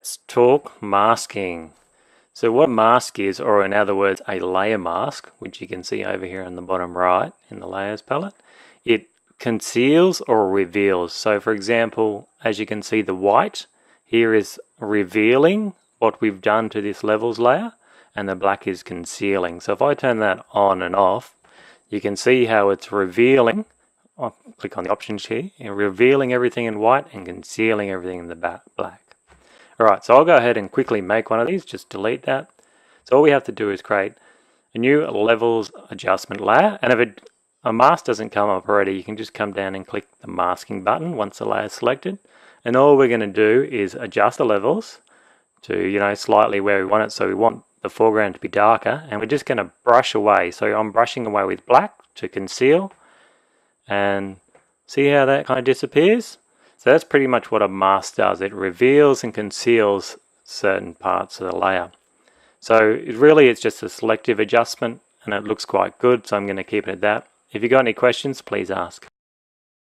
let's talk masking. So what a mask is, or in other words, a layer mask, which you can see over here on the bottom right in the layers palette, it conceals or reveals. So for example, as you can see, the white here is revealing what we've done to this levels layer, and the black is concealing. So if I turn that on and off, you can see how it's revealing. I'll click on the options here, and revealing everything in white and concealing everything in the black. Alright, so I'll go ahead and quickly make one of these, just delete that. So all we have to do is create a new levels adjustment layer, and if a mask doesn't come up already, you can just come down and click the masking button once the layer is selected, and all we're going to do is adjust the levels to slightly where we want it. So we want the foreground to be darker, and we're just going to brush away. So I'm brushing away with black to conceal, and see how that kind of disappears? So that's pretty much what a mask does. It reveals and conceals certain parts of the layer. So it's just a selective adjustment, and it looks quite good, so I'm going to keep it at that. If you've got any questions, please ask.